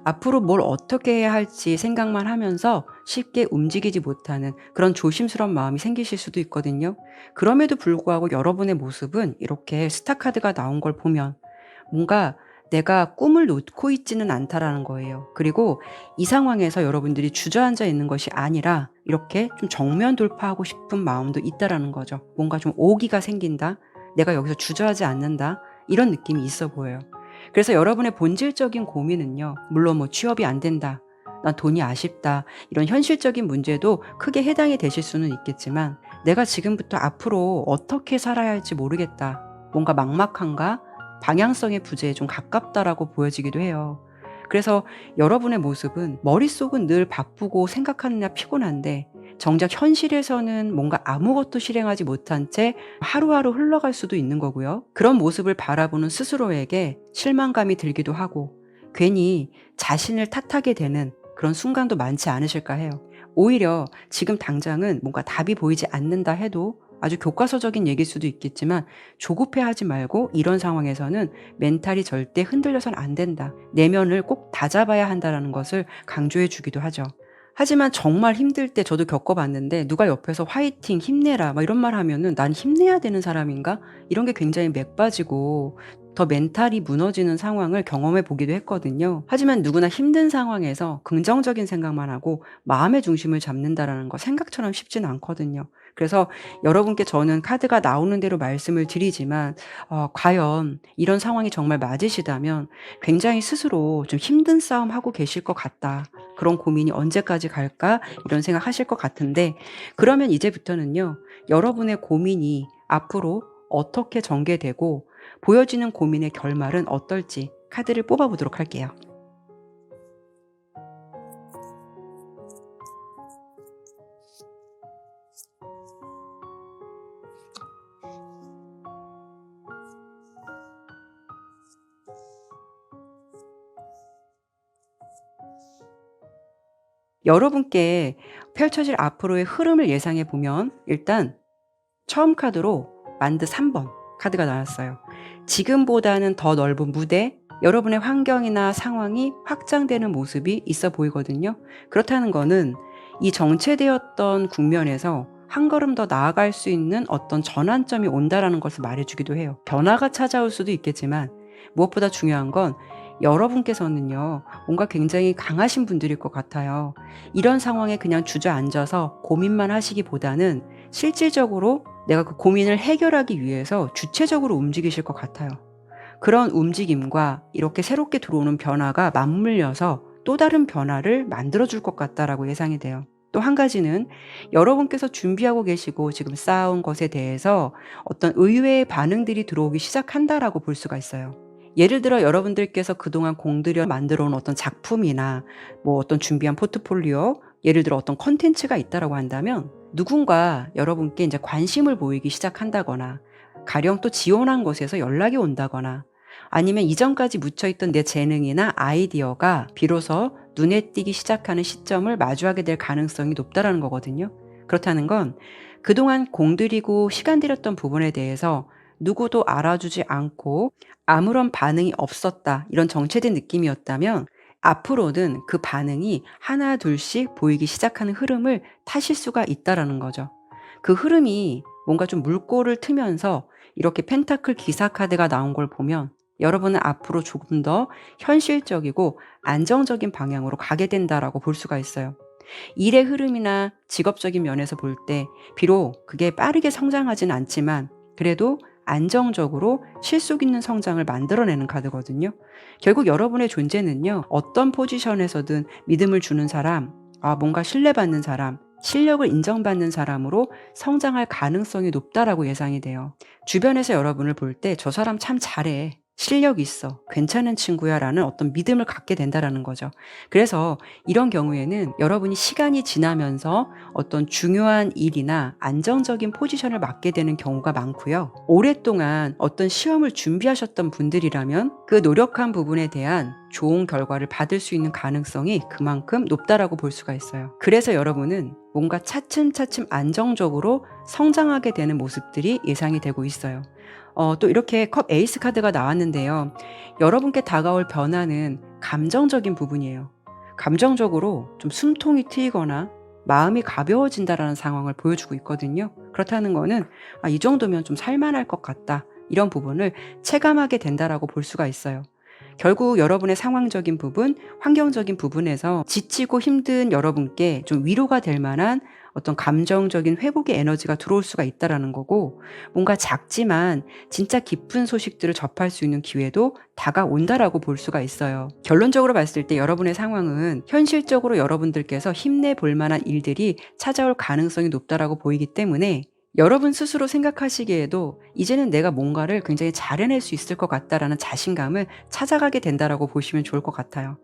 앞으로 뭘 어떻게 해야 할지 생각만 하면서 쉽게 움직이지 못하는 그런 조심스러운 마음이 생기실 수도 있거든요. 그럼에도 불구하고 여러분의 모습은 이렇게 스타 카드가 나온 걸 보면 뭔가 내가 꿈을 놓고 있지는 않다라는 거예요. 그리고 이 상황에서 여러분들이 주저앉아 있는 것이 아니라 이렇게 좀 정면 돌파하고 싶은 마음도 있다라는 거죠. 뭔가 좀 오기가 생긴다. 내가 여기서 주저하지 않는다. 이런 느낌이 있어 보여요. 그래서 여러분의 본질적인 고민은요. 물론 뭐 취업이 안 된다. 난 돈이 아쉽다. 이런 현실적인 문제도 크게 해당이 되실 수는 있겠지만 내가 지금부터 앞으로 어떻게 살아야 할지 모르겠다. 뭔가 막막한가? 방향성의 부재에 좀 가깝다라고 보여지기도 해요. 그래서 여러분의 모습은 머릿속은 늘 바쁘고 생각하느냐 피곤한데 정작 현실에서는 뭔가 아무것도 실행하지 못한 채 하루하루 흘러갈 수도 있는 거고요. 그런 모습을 바라보는 스스로에게 실망감이 들기도 하고 괜히 자신을 탓하게 되는 그런 순간도 많지 않으실까 해요. 오히려 지금 당장은 뭔가 답이 보이지 않는다 해도 아주 교과서적인 얘기일 수도 있겠지만 조급해하지 말고 이런 상황에서는 멘탈이 절대 흔들려선 안 된다. 내면을 꼭 다잡아야 한다는 것을 강조해 주기도 하죠. 하지만 정말 힘들 때 저도 겪어봤는데 누가 옆에서 화이팅, 힘내라 막 이런 말 하면은 난 힘내야 되는 사람인가? 이런 게 굉장히 맥 빠지고 더 멘탈이 무너지는 상황을 경험해 보기도 했거든요. 하지만 누구나 힘든 상황에서 긍정적인 생각만 하고 마음의 중심을 잡는다라는 거 생각처럼 쉽지는 않거든요. 그래서 여러분께 저는 카드가 나오는 대로 말씀을 드리지만 과연 이런 상황이 정말 맞으시다면 굉장히 스스로 좀 힘든 싸움 하고 계실 것 같다. 그런 고민이 언제까지 갈까? 이런 생각 하실 것 같은데 그러면 이제부터는요. 여러분의 고민이 앞으로 어떻게 전개되고 보여지는 고민의 결말은 어떨지 카드를 뽑아 보도록 할게요. 여러분께 펼쳐질 앞으로의 흐름을 예상해 보면 일단 처음 카드로 만드 3번 카드가 나왔어요. 지금보다는 더 넓은 무대, 여러분의 환경이나 상황이 확장되는 모습이 있어 보이거든요. 그렇다는 거는 이 정체되었던 국면에서 한 걸음 더 나아갈 수 있는 어떤 전환점이 온다라는 것을 말해주기도 해요. 변화가 찾아올 수도 있겠지만 무엇보다 중요한 건 여러분께서는요, 뭔가 굉장히 강하신 분들일 것 같아요. 이런 상황에 그냥 주저앉아서 고민만 하시기보다는 실질적으로 내가 그 고민을 해결하기 위해서 주체적으로 움직이실 것 같아요. 그런 움직임과 이렇게 새롭게 들어오는 변화가 맞물려서 또 다른 변화를 만들어줄 것 같다라고 예상이 돼요. 또 한 가지는 여러분께서 준비하고 계시고 지금 쌓아온 것에 대해서 어떤 의외의 반응들이 들어오기 시작한다라고 볼 수가 있어요. 예를 들어 여러분들께서 그동안 공들여 만들어 온 어떤 작품이나 뭐 어떤 준비한 포트폴리오, 예를 들어 어떤 컨텐츠가 있다라고 한다면 누군가 여러분께 이제 관심을 보이기 시작한다거나 가령 또 지원한 곳에서 연락이 온다거나 아니면 이전까지 묻혀있던 내 재능이나 아이디어가 비로소 눈에 띄기 시작하는 시점을 마주하게 될 가능성이 높다라는 거거든요. 그렇다는 건 그동안 공들이고 시간 들였던 부분에 대해서 누구도 알아주지 않고 아무런 반응이 없었다, 이런 정체된 느낌이었다면 앞으로는 그 반응이 하나 둘씩 보이기 시작하는 흐름을 타실 수가 있다라는 거죠. 그 흐름이 뭔가 좀 물꼬를 트면서 이렇게 펜타클 기사 카드가 나온 걸 보면 여러분은 앞으로 조금 더 현실적이고 안정적인 방향으로 가게 된다라고 볼 수가 있어요. 일의 흐름이나 직업적인 면에서 볼 때 비록 그게 빠르게 성장하진 않지만 그래도 안정적으로 실속 있는 성장을 만들어내는 카드거든요. 결국 여러분의 존재는요, 어떤 포지션에서든 믿음을 주는 사람, 뭔가 신뢰받는 사람, 실력을 인정받는 사람으로 성장할 가능성이 높다라고 예상이 돼요. 주변에서 여러분을 볼 때 저 사람 참 잘해, 실력 있어, 괜찮은 친구야 라는 어떤 믿음을 갖게 된다라는 거죠. 그래서 이런 경우에는 여러분이 시간이 지나면서 어떤 중요한 일이나 안정적인 포지션을 맡게 되는 경우가 많고요. 오랫동안 어떤 시험을 준비하셨던 분들이라면 그 노력한 부분에 대한 좋은 결과를 받을 수 있는 가능성이 그만큼 높다라고 볼 수가 있어요. 그래서 여러분은 뭔가 차츰차츰 안정적으로 성장하게 되는 모습들이 예상이 되고 있어요. 또 이렇게 컵 에이스 카드가 나왔는데요. 여러분께 다가올 변화는 감정적인 부분이에요. 감정적으로 좀 숨통이 트이거나 마음이 가벼워진다라는 상황을 보여주고 있거든요. 그렇다는 거는 이 정도면 좀 살만할 것 같다, 이런 부분을 체감하게 된다라고 볼 수가 있어요. 결국 여러분의 상황적인 부분, 환경적인 부분에서 지치고 힘든 여러분께 좀 위로가 될 만한 어떤 감정적인 회복의 에너지가 들어올 수가 있다라는 거고, 뭔가 작지만 진짜 깊은 소식들을 접할 수 있는 기회도 다가온다라고 볼 수가 있어요. 결론적으로 봤을 때 여러분의 상황은 현실적으로 여러분들께서 힘내볼 만한 일들이 찾아올 가능성이 높다라고 보이기 때문에 여러분 스스로 생각하시기에도 이제는 내가 뭔가를 굉장히 잘 해낼 수 있을 것 같다라는 자신감을 찾아가게 된다라고 보시면 좋을 것 같아요.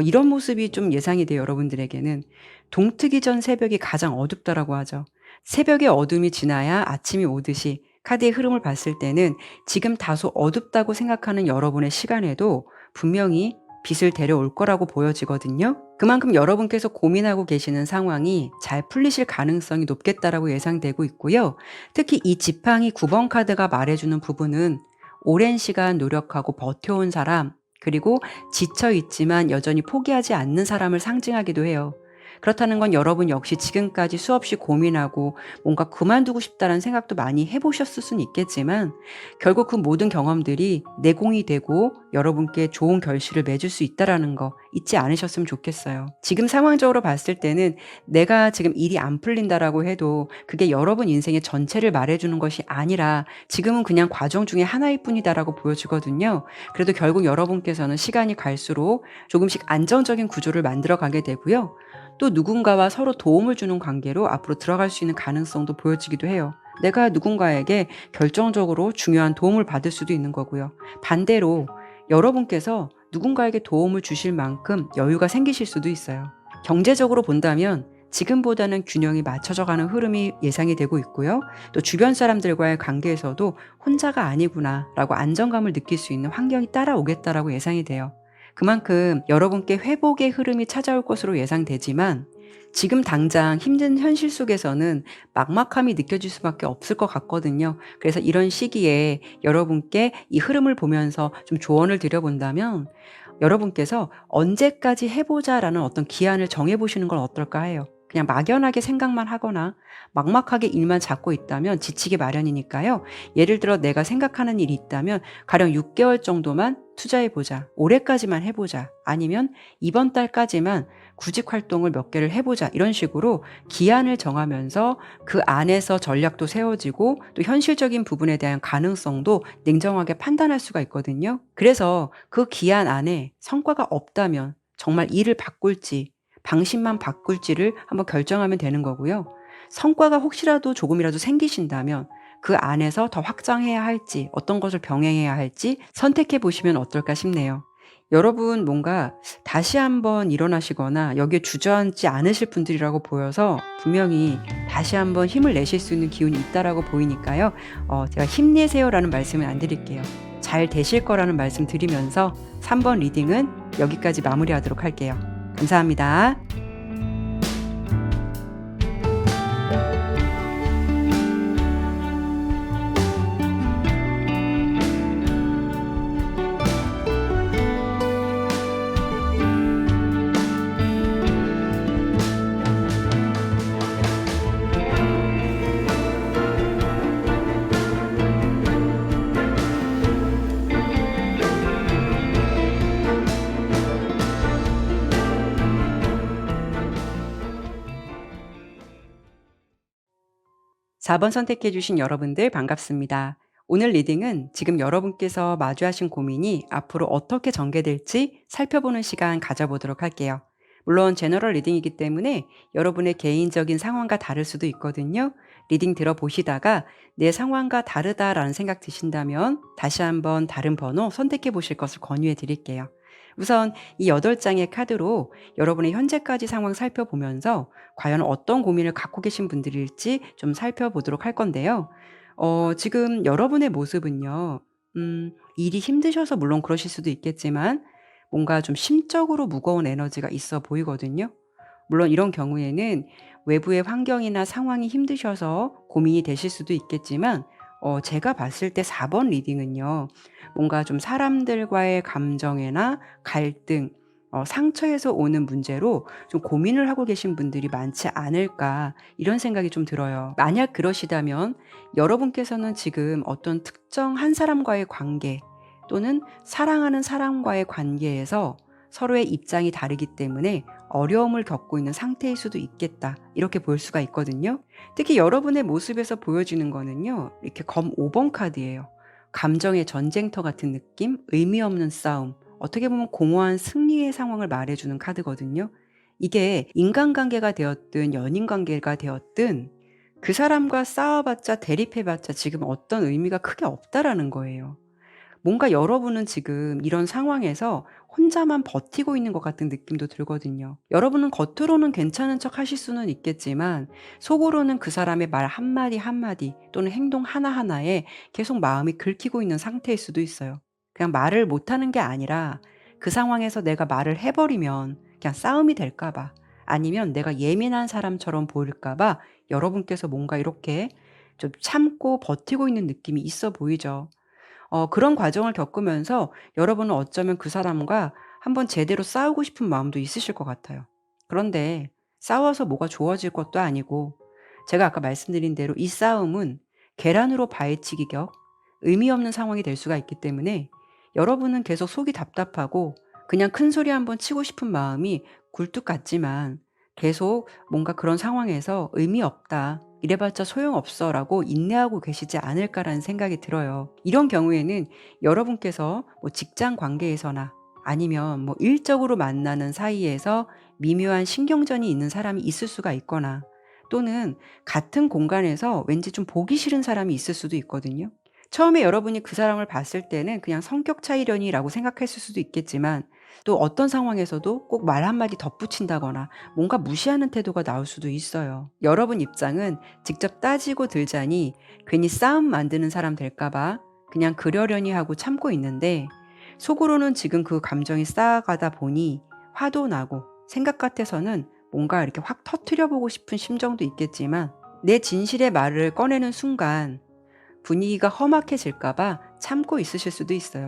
이런 모습이 좀 예상이 돼요, 여러분들에게는. 동트기 전 새벽이 가장 어둡다라고 하죠. 새벽의 어둠이 지나야 아침이 오듯이 카드의 흐름을 봤을 때는 지금 다소 어둡다고 생각하는 여러분의 시간에도 분명히 빛을 데려올 거라고 보여지거든요. 그만큼 여러분께서 고민하고 계시는 상황이 잘 풀리실 가능성이 높겠다라고 예상되고 있고요. 특히 이 지팡이 9번 카드가 말해주는 부분은 오랜 시간 노력하고 버텨온 사람, 그리고 지쳐있지만 여전히 포기하지 않는 사람을 상징하기도 해요. 그렇다는 건 여러분 역시 지금까지 수없이 고민하고 뭔가 그만두고 싶다는 생각도 많이 해보셨을 수는 있겠지만 결국 그 모든 경험들이 내공이 되고 여러분께 좋은 결실을 맺을 수 있다는 거 잊지 않으셨으면 좋겠어요. 지금 상황적으로 봤을 때는 내가 지금 일이 안 풀린다라고 해도 그게 여러분 인생의 전체를 말해주는 것이 아니라 지금은 그냥 과정 중에 하나일 뿐이다라고 보여주거든요. 그래도 결국 여러분께서는 시간이 갈수록 조금씩 안정적인 구조를 만들어 가게 되고요. 또 누군가와 서로 도움을 주는 관계로 앞으로 들어갈 수 있는 가능성도 보여지기도 해요. 내가 누군가에게 결정적으로 중요한 도움을 받을 수도 있는 거고요. 반대로 여러분께서 누군가에게 도움을 주실 만큼 여유가 생기실 수도 있어요. 경제적으로 본다면 지금보다는 균형이 맞춰져 가는 흐름이 예상이 되고 있고요. 또 주변 사람들과의 관계에서도 혼자가 아니구나라고 안정감을 느낄 수 있는 환경이 따라오겠다라고 예상이 돼요. 그만큼 여러분께 회복의 흐름이 찾아올 것으로 예상되지만 지금 당장 힘든 현실 속에서는 막막함이 느껴질 수밖에 없을 것 같거든요. 그래서 이런 시기에 여러분께 이 흐름을 보면서 좀 조언을 드려본다면 여러분께서 언제까지 해보자라는 어떤 기한을 정해보시는 건 어떨까 해요. 그냥 막연하게 생각만 하거나 막막하게 일만 잡고 있다면 지치기 마련이니까요. 예를 들어 내가 생각하는 일이 있다면 가령 6개월 정도만 투자해 보자. 올해까지만 해 보자. 아니면 이번 달까지만 구직 활동을 몇 개를 해 보자. 이런 식으로 기한을 정하면서 그 안에서 전략도 세워지고 또 현실적인 부분에 대한 가능성도 냉정하게 판단할 수가 있거든요. 그래서 그 기한 안에 성과가 없다면 정말 일을 바꿀지 방식만 바꿀지를 한번 결정하면 되는 거고요. 성과가 혹시라도 조금이라도 생기신다면 그 안에서 더 확장해야 할지 어떤 것을 병행해야 할지 선택해 보시면 어떨까 싶네요. 여러분 뭔가 다시 한번 일어나시거나 여기에 주저앉지 않으실 분들이라고 보여서 분명히 다시 한번 힘을 내실 수 있는 기운이 있다라고 보이니까요. 제가 힘내세요라는 말씀은 안 드릴게요. 잘 되실 거라는 말씀 드리면서 3번 리딩은 여기까지 마무리하도록 할게요. 감사합니다. 4번 선택해 주신 여러분들 반갑습니다. 오늘 리딩은 지금 여러분께서 마주하신 고민이 앞으로 어떻게 전개될지 살펴보는 시간 가져보도록 할게요. 물론 제너럴 리딩이기 때문에 여러분의 개인적인 상황과 다를 수도 있거든요. 리딩 들어보시다가 내 상황과 다르다라는 생각 드신다면 다시 한번 다른 번호 선택해 보실 것을 권유해 드릴게요. 우선 이 8장의 카드로 여러분의 현재까지 상황 살펴보면서 과연 어떤 고민을 갖고 계신 분들일지 좀 살펴보도록 할 건데요. 지금 여러분의 모습은요. 일이 힘드셔서 물론 그러실 수도 있겠지만 뭔가 좀 심적으로 무거운 에너지가 있어 보이거든요. 물론 이런 경우에는 외부의 환경이나 상황이 힘드셔서 고민이 되실 수도 있겠지만 제가 봤을 때 4번 리딩은요. 뭔가 좀 사람들과의 감정이나 갈등, 상처에서 오는 문제로 좀 고민을 하고 계신 분들이 많지 않을까 이런 생각이 좀 들어요. 만약 그러시다면 여러분께서는 지금 어떤 특정 한 사람과의 관계 또는 사랑하는 사람과의 관계에서 서로의 입장이 다르기 때문에 어려움을 겪고 있는 상태일 수도 있겠다. 이렇게 볼 수가 있거든요. 특히 여러분의 모습에서 보여지는 거는요. 이렇게 검 5번 카드예요. 감정의 전쟁터 같은 느낌, 의미 없는 싸움, 어떻게 보면 공허한 승리의 상황을 말해주는 카드거든요. 이게 인간관계가 되었든 연인관계가 되었든 그 사람과 싸워봤자 대립해봤자 지금 어떤 의미가 크게 없다라는 거예요. 뭔가 여러분은 지금 이런 상황에서 혼자만 버티고 있는 것 같은 느낌도 들거든요. 여러분은 겉으로는 괜찮은 척 하실 수는 있겠지만 속으로는 그 사람의 말 한마디 한마디 또는 행동 하나하나에 계속 마음이 긁히고 있는 상태일 수도 있어요. 그냥 말을 못하는 게 아니라 그 상황에서 내가 말을 해버리면 그냥 싸움이 될까봐 아니면 내가 예민한 사람처럼 보일까봐 여러분께서 뭔가 이렇게 좀 참고 버티고 있는 느낌이 있어 보이죠. 그런 과정을 겪으면서 여러분은 어쩌면 그 사람과 한번 제대로 싸우고 싶은 마음도 있으실 것 같아요. 그런데 싸워서 뭐가 좋아질 것도 아니고 제가 아까 말씀드린 대로 이 싸움은 계란으로 바위치기 격 의미 없는 상황이 될 수가 있기 때문에 여러분은 계속 속이 답답하고 그냥 큰 소리 한번 치고 싶은 마음이 굴뚝 같지만 계속 뭔가 그런 상황에서 의미 없다. 이래봤자 소용없어라고 인내하고 계시지 않을까라는 생각이 들어요. 이런 경우에는 여러분께서 뭐 직장 관계에서나 아니면 뭐 일적으로 만나는 사이에서 미묘한 신경전이 있는 사람이 있을 수가 있거나 또는 같은 공간에서 왠지 좀 보기 싫은 사람이 있을 수도 있거든요. 처음에 여러분이 그 사람을 봤을 때는 그냥 성격 차이려니라고 생각했을 수도 있겠지만 또 어떤 상황에서도 꼭 말 한마디 덧붙인다거나 뭔가 무시하는 태도가 나올 수도 있어요. 여러분 입장은 직접 따지고 들자니 괜히 싸움 만드는 사람 될까봐 그냥 그러려니 하고 참고 있는데 속으로는 지금 그 감정이 쌓아가다 보니 화도 나고 생각 같아서는 뭔가 이렇게 확 터트려 보고 싶은 심정도 있겠지만 내 진실의 말을 꺼내는 순간 분위기가 험악해질까봐 참고 있으실 수도 있어요.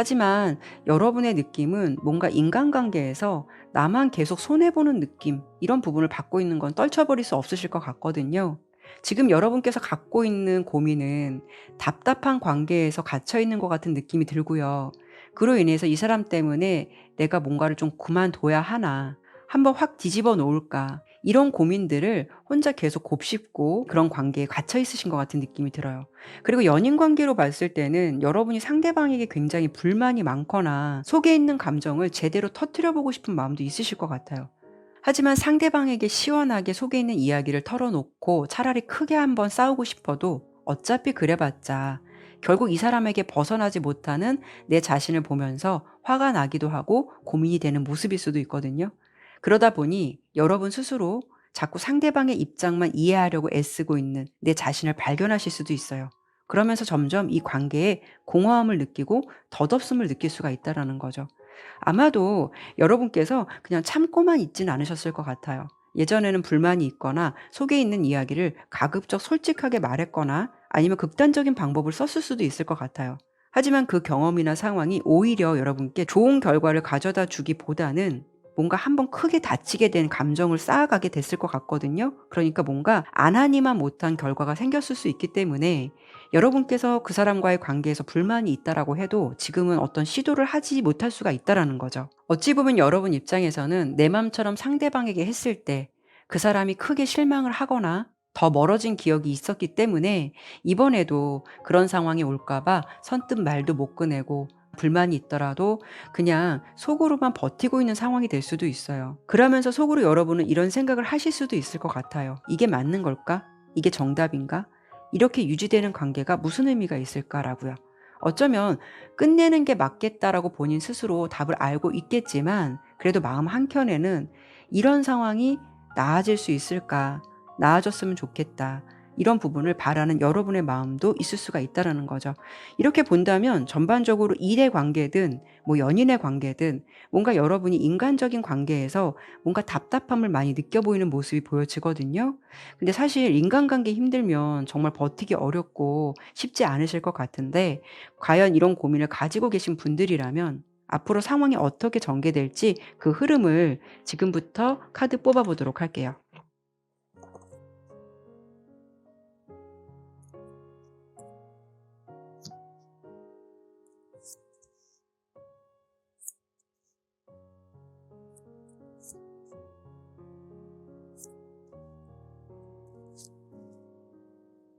하지만 여러분의 느낌은 뭔가 인간관계에서 나만 계속 손해보는 느낌, 이런 부분을 받고 있는 건 떨쳐버릴 수 없으실 것 같거든요. 지금 여러분께서 갖고 있는 고민은 답답한 관계에서 갇혀 있는 것 같은 느낌이 들고요. 그로 인해서 이 사람 때문에 내가 뭔가를 좀 그만둬야 하나, 한번 확 뒤집어 놓을까, 이런 고민들을 혼자 계속 곱씹고 그런 관계에 갇혀 있으신 것 같은 느낌이 들어요. 그리고 연인 관계로 봤을 때는 여러분이 상대방에게 굉장히 불만이 많거나 속에 있는 감정을 제대로 터뜨려 보고 싶은 마음도 있으실 것 같아요. 하지만 상대방에게 시원하게 속에 있는 이야기를 털어놓고 차라리 크게 한번 싸우고 싶어도 어차피 그래봤자 결국 이 사람에게 벗어나지 못하는 내 자신을 보면서 화가 나기도 하고 고민이 되는 모습일 수도 있거든요. 그러다 보니 여러분 스스로 자꾸 상대방의 입장만 이해하려고 애쓰고 있는 내 자신을 발견하실 수도 있어요. 그러면서 점점 이 관계에 공허함을 느끼고 덧없음을 느낄 수가 있다라는 거죠. 아마도 여러분께서 그냥 참고만 있진 않으셨을 것 같아요. 예전에는 불만이 있거나 속에 있는 이야기를 가급적 솔직하게 말했거나 아니면 극단적인 방법을 썼을 수도 있을 것 같아요. 하지만 그 경험이나 상황이 오히려 여러분께 좋은 결과를 가져다 주기보다는 뭔가 한번 크게 다치게 된 감정을 쌓아가게 됐을 것 같거든요. 그러니까 뭔가 안 하니만 못한 결과가 생겼을 수 있기 때문에 여러분께서 그 사람과의 관계에서 불만이 있다라고 해도 지금은 어떤 시도를 하지 못할 수가 있다라는 거죠. 어찌 보면 여러분 입장에서는 내 맘처럼 상대방에게 했을 때 그 사람이 크게 실망을 하거나 더 멀어진 기억이 있었기 때문에 이번에도 그런 상황이 올까봐 선뜻 말도 못 꺼내고 불만이 있더라도 그냥 속으로만 버티고 있는 상황이 될 수도 있어요. 그러면서 속으로 여러분은 이런 생각을 하실 수도 있을 것 같아요. 이게 맞는 걸까? 이게 정답인가? 이렇게 유지되는 관계가 무슨 의미가 있을까라고요. 어쩌면 끝내는 게 맞겠다라고 본인 스스로 답을 알고 있겠지만 그래도 마음 한켠에는 이런 상황이 나아질 수 있을까? 나아졌으면 좋겠다. 이런 부분을 바라는 여러분의 마음도 있을 수가 있다라는 거죠. 이렇게 본다면 전반적으로 일의 관계든 뭐 연인의 관계든 뭔가 여러분이 인간적인 관계에서 뭔가 답답함을 많이 느껴 보이는 모습이 보여지거든요. 근데 사실 인간관계 힘들면 정말 버티기 어렵고 쉽지 않으실 것 같은데 과연 이런 고민을 가지고 계신 분들이라면 앞으로 상황이 어떻게 전개될지 그 흐름을 지금부터 카드 뽑아 보도록 할게요.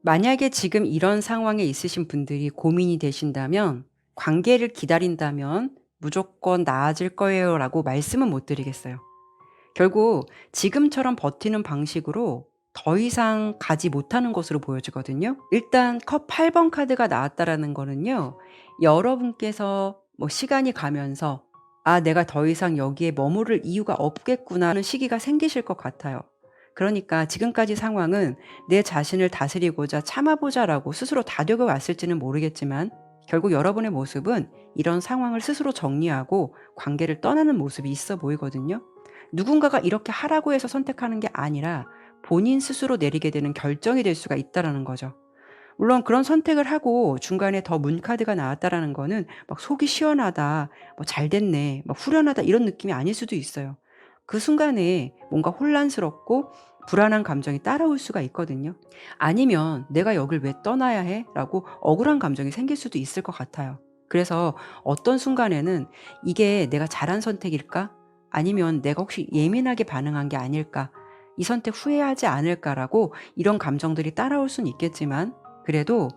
만약에 지금 이런 상황에 있으신 분들이 고민이 되신다면 관계를 기다린다면 무조건 나아질 거예요라고 말씀은 못 드리겠어요. 결국 지금처럼 버티는 방식으로 더 이상 가지 못하는 것으로 보여지거든요. 일단 컵 8번 카드가 나왔다라는 거는요. 여러분께서 뭐 시간이 가면서 '아 내가 더 이상 여기에 머무를 이유가 없겠구나.' 하는 시기가 생기실 것 같아요. 그러니까 지금까지 상황은 '내 자신을 다스리고자 참아 보자.'라고 스스로 다독여 왔을지는 모르겠지만 결국 여러분의 모습은 이런 상황을 스스로 정리하고 관계를 떠나는 모습이 있어 보이거든요. 누군가가 이렇게 하라고 해서 선택하는 게 아니라 본인 스스로 내리게 되는 결정이 될 수가 있다라는 거죠. 물론 그런 선택을 하고 중간에 더 문카드가 나왔다라는 거는 막 속이 시원하다, 뭐 잘 됐네, 막 후련하다 이런 느낌이 아닐 수도 있어요. 그 순간에 뭔가 혼란스럽고 불안한 감정이 따라올 수가 있거든요. 아니면 '내가 여길 왜 떠나야 해?' 라고 억울한 감정이 생길 수도 있을 것 같아요. 그래서 어떤 순간에는 '이게 내가 잘한 선택일까? 아니면 내가 혹시 예민하게 반응한 게 아닐까? 이 선택 후회하지 않을까?'라고 이런 감정들이 따라올 수는 있겠지만 그래도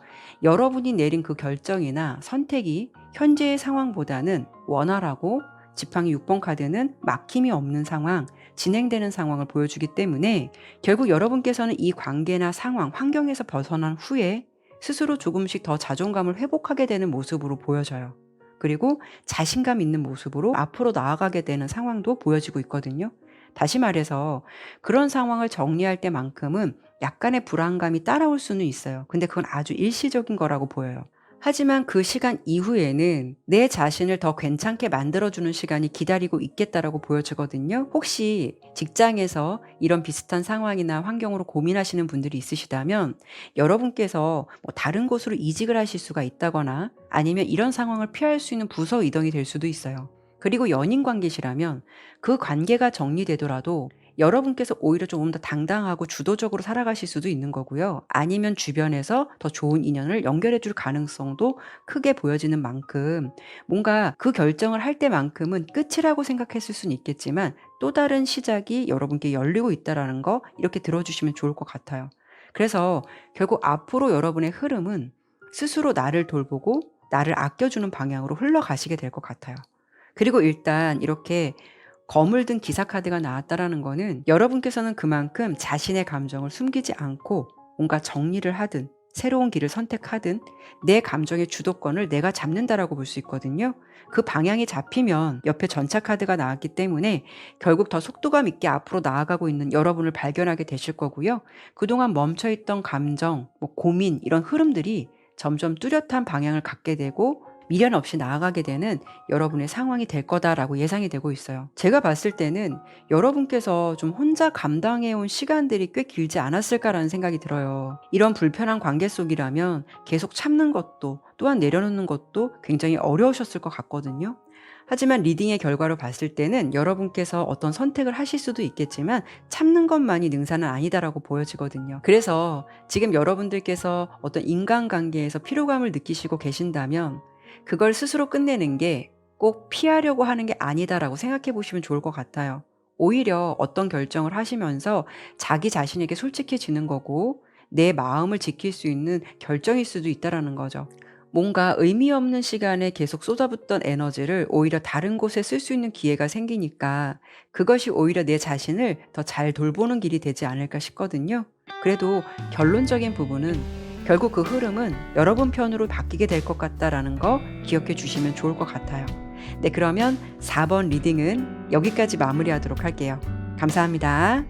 여러분이 내린 그 결정이나 선택이 현재의 상황보다는 원활하고 지팡이 6번 카드는 막힘이 없는 상황, 진행되는 상황을 보여주기 때문에 결국 여러분께서는 이 관계나 상황, 환경에서 벗어난 후에 스스로 조금씩 더 자존감을 회복하게 되는 모습으로 보여져요. 그리고 자신감 있는 모습으로 앞으로 나아가게 되는 상황도 보여지고 있거든요. 다시 말해서 그런 상황을 정리할 때만큼은 약간의 불안감이 따라올 수는 있어요. 근데 그건 아주 일시적인 거라고 보여요. 하지만 그 시간 이후에는 내 자신을 더 괜찮게 만들어주는 시간이 기다리고 있겠다라고 보여지거든요. 혹시 직장에서 이런 비슷한 상황이나 환경으로 고민하시는 분들이 있으시다면 여러분께서 뭐 다른 곳으로 이직을 하실 수가 있다거나 아니면 이런 상황을 피할 수 있는 부서 이동이 될 수도 있어요. 그리고 연인 관계시라면 그 관계가 정리되더라도 여러분께서 오히려 조금 더 당당하고 주도적으로 살아가실 수도 있는 거고요. 아니면 주변에서 더 좋은 인연을 연결해 줄 가능성도 크게 보여지는 만큼 뭔가 그 결정을 할 때만큼은 끝이라고 생각했을 수는 있겠지만 또 다른 시작이 여러분께 열리고 있다라는 거 이렇게 들어주시면 좋을 것 같아요. 그래서 결국 앞으로 여러분의 흐름은 스스로 나를 돌보고 나를 아껴주는 방향으로 흘러가시게 될 것 같아요. 그리고 일단 이렇게 검을 든 기사 카드가 나왔다라는 거는 여러분께서는 그만큼 자신의 감정을 숨기지 않고 뭔가 정리를 하든 새로운 길을 선택하든 내 감정의 주도권을 내가 잡는다라고 볼 수 있거든요. 그 방향이 잡히면 옆에 전차 카드가 나왔기 때문에 결국 더 속도감 있게 앞으로 나아가고 있는 여러분을 발견하게 되실 거고요. 그동안 멈춰있던 감정, 뭐 고민 이런 흐름들이 점점 뚜렷한 방향을 갖게 되고 미련 없이 나아가게 되는 여러분의 상황이 될 거다라고 예상이 되고 있어요. 제가 봤을 때는 여러분께서 좀 혼자 감당해 온 시간들이 꽤 길지 않았을까라는 생각이 들어요. 이런 불편한 관계 속이라면 계속 참는 것도 또한 내려놓는 것도 굉장히 어려우셨을 것 같거든요. 하지만 리딩의 결과로 봤을 때는 여러분께서 어떤 선택을 하실 수도 있겠지만 참는 것만이 능사는 아니다라고 보여지거든요. 그래서 지금 여러분들께서 어떤 인간관계에서 피로감을 느끼시고 계신다면 그걸 스스로 끝내는 게 꼭 피하려고 하는 게 아니다라고 생각해 보시면 좋을 것 같아요. 오히려 어떤 결정을 하시면서 자기 자신에게 솔직해지는 거고 내 마음을 지킬 수 있는 결정일 수도 있다라는 거죠. 뭔가 의미 없는 시간에 계속 쏟아붓던 에너지를 오히려 다른 곳에 쓸 수 있는 기회가 생기니까 그것이 오히려 내 자신을 더 잘 돌보는 길이 되지 않을까 싶거든요. 그래도 결론적인 부분은 결국 그 흐름은 여러분 편으로 바뀌게 될 것 같다라는 거 기억해 주시면 좋을 것 같아요. 네, 그러면 4번 리딩은 여기까지 마무리하도록 할게요. 감사합니다.